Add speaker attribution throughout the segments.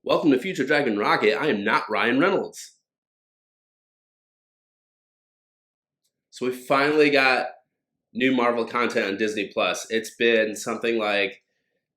Speaker 1: Welcome to Future Dragon Rocket. I am not Ryan Reynolds. So we finally got new Marvel content on Disney Plus. It's been something like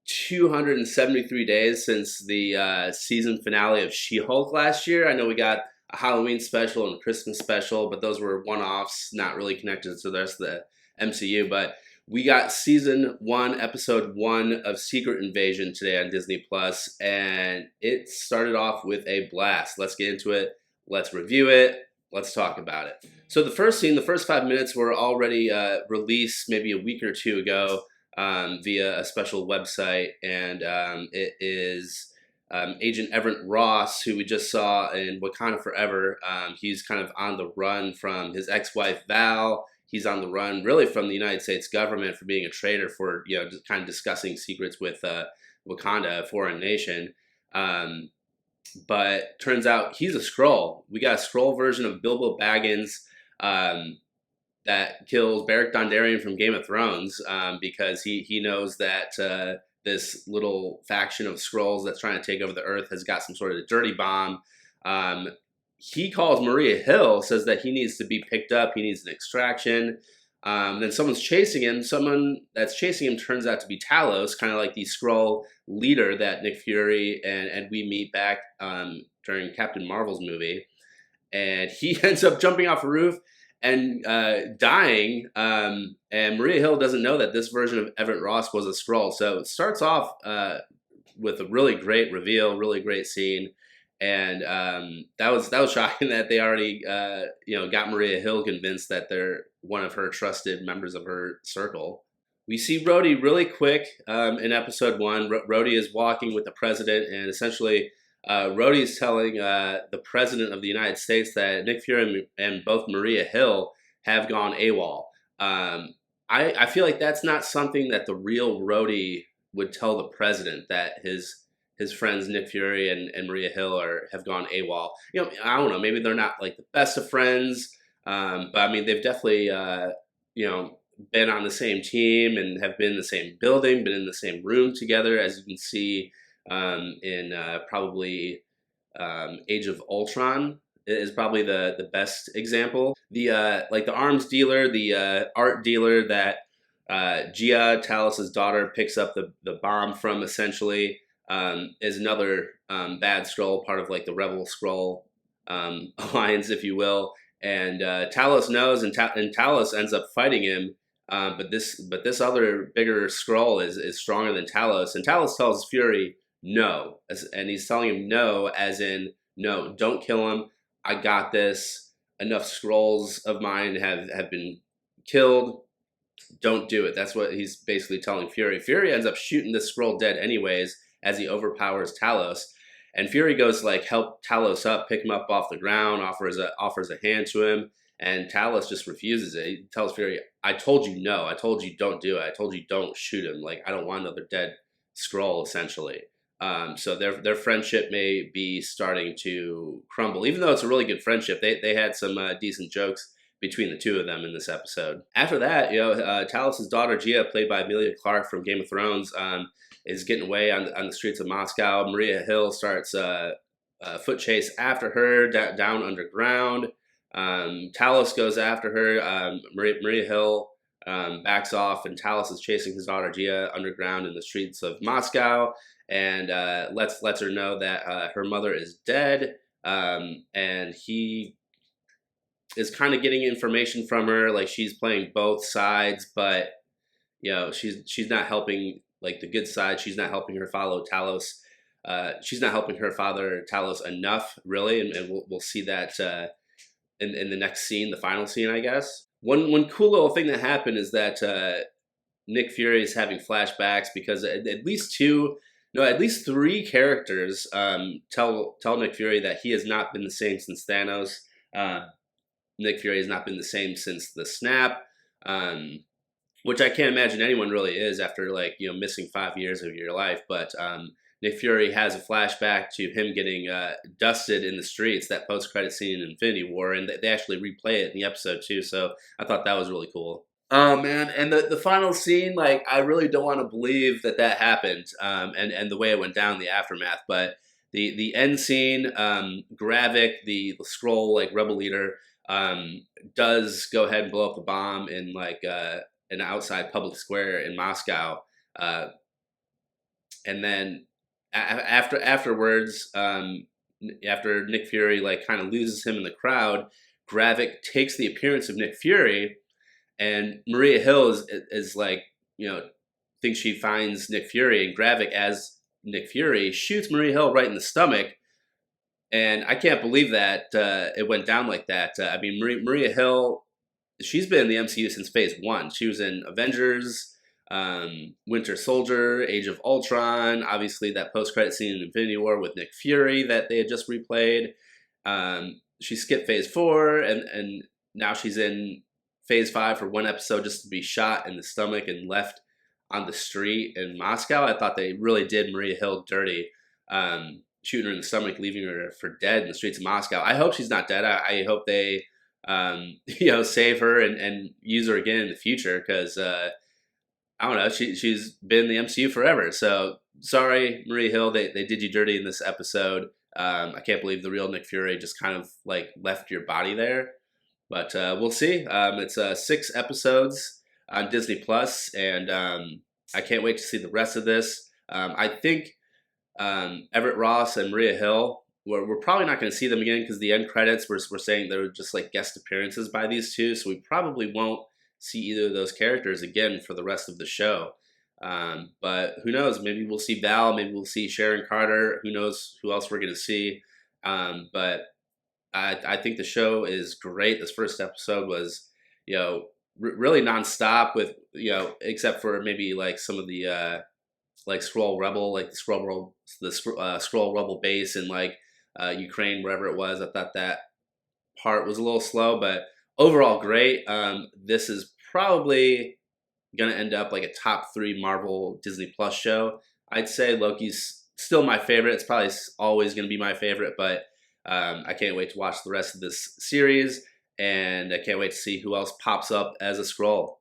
Speaker 1: 273 days since the season finale of She-Hulk last year. I know we got a Halloween special and a Christmas special, but those were one-offs, not really connected to the rest of the MCU. But we got season 1, episode 1 of Secret Invasion today on Disney Plus, and it started off with a blast. Let's get into it. Let's review it. Let's talk about it. So the first scene, the first 5 minutes were already released maybe a week or two ago via a special website, and it is Agent Everett Ross, who we just saw in Wakanda Forever. He's kind of on the run from his ex-wife Val. He's on the run really from the United States government for being a traitor for, just kind of discussing secrets with Wakanda, a foreign nation. But turns out he's a Skrull. We got a Skrull version of Bilbo Baggins that kills Beric Dondarrion from Game of Thrones because he knows that this little faction of Skrulls that's trying to take over the Earth has got some sort of dirty bomb. He calls Maria Hill, says that he needs to be picked up. He needs an extraction. Then someone's chasing him. Someone that's chasing him turns out to be Talos, kind of like the Skrull leader that Nick Fury and we meet back during Captain Marvel's movie. And he ends up jumping off a roof and dying. And Maria Hill doesn't know that this version of Everett Ross was a Skrull. So it starts off with a really great reveal, really great scene. And that was shocking that they already got Maria Hill convinced that they're one of her trusted members of her circle. We see Rhodey really quick in episode 1. Rhodey is walking with the president, and essentially Rhodey is telling the president of the United States that Nick Fury and both Maria Hill have gone AWOL. I feel like that's not something that the real Rhodey would tell the president, that his friends Nick Fury and Maria Hill have gone AWOL. I don't know. Maybe they're not like the best of friends, but I mean they've definitely been on the same team and have been in the same building, been in the same room together, as you can see in probably Age of Ultron is probably the best example. The arms dealer, the art dealer that Gia, Talos' daughter, picks up the bomb from, essentially. Is another bad Skrull, part of like the Rebel Skrull alliance, if you will. And Talos knows, and Talos ends up fighting him. But this other bigger Skrull is stronger than Talos, and Talos tells Fury no, and he's telling him no, as in no, don't kill him. I got this. Enough Skrulls of mine have been killed. Don't do it. That's what he's basically telling Fury. Fury ends up shooting this Skrull dead anyways, as he overpowers Talos. And Fury goes to help Talos up, pick him up off the ground, offers a hand to him, and Talos just refuses it. He tells Fury, I told you no, I told you don't do it, I told you don't shoot him, I don't want another dead Skrull, essentially. So their friendship may be starting to crumble, even though it's a really good friendship. They had some decent jokes between the two of them in this episode. After that, Talos' daughter Gia, played by Emilia Clarke from Game of Thrones, is getting away on the streets of Moscow. Maria Hill starts a foot chase after her down underground. Talos goes after her. Maria Hill backs off, and Talos is chasing his daughter Gia underground in the streets of Moscow, and lets her know that her mother is dead. And he is kind of getting information from her, she's playing both sides, but she's not helping the good side. She's not helping her follow Talos. She's not helping her father Talos enough, really, and we'll see that in the next scene, the final scene, I guess. One cool little thing that happened is that Nick Fury is having flashbacks because at least three characters tell Nick Fury that he has not been the same since Thanos. Nick Fury has not been the same since the snap. Which I can't imagine anyone really is after missing 5 years of your life. But Nick Fury has a flashback to him getting dusted in the streets, that post-credit scene in Infinity War, and they actually replay it in the episode too. So I thought that was really cool. Oh man, and the final scene, I really don't want to believe that happened, and the way it went down, the aftermath. But the end scene, Gravik, the Skrull like rebel leader, does go ahead and blow up the bomb in like an outside public square in Moscow, uh, and then afterwards, after Nick Fury like kind of loses him in the crowd, Gravik takes the appearance of Nick Fury, and Maria Hill is like, thinks she finds Nick Fury, and Gravik as Nick Fury shoots Maria Hill right in the stomach. And I can't believe that it went down like that. I mean, Maria Hill, she's been in the MCU since Phase 1. She was in Avengers, Winter Soldier, Age of Ultron, obviously that post-credit scene in Infinity War with Nick Fury that they had just replayed. She skipped Phase 4, and now she's in Phase 5 for one episode just to be shot in the stomach and left on the street in Moscow. I thought they really did Maria Hill dirty, shooting her in the stomach, leaving her for dead in the streets of Moscow. I hope she's not dead. I hope they, save her and use her again in the future, because I don't know, she's been in the MCU forever. So sorry, Maria Hill, they did you dirty in this episode. I can't believe the real Nick Fury just kind of like left your body there. But we'll see. It's 6 episodes on Disney Plus, and I can't wait to see the rest of this. I think Everett Ross and Maria Hill, we're probably not going to see them again, because the end credits were saying they were just like guest appearances by these two, so we probably won't see either of those characters again for the rest of the show. But who knows? Maybe we'll see Val. Maybe we'll see Sharon Carter. Who knows who else we're going to see? But I think the show is great. This first episode was, really nonstop with, except for maybe like some of the like Skrull Rebel, like the Skrull Rebel base in like Ukraine, wherever it was. I thought that part was a little slow, but overall great. This is probably gonna end up like a top 3 Marvel Disney Plus show. I'd say Loki's still my favorite. It's probably always gonna be my favorite, but I can't wait to watch the rest of this series, and I can't wait to see who else pops up as a Skrull.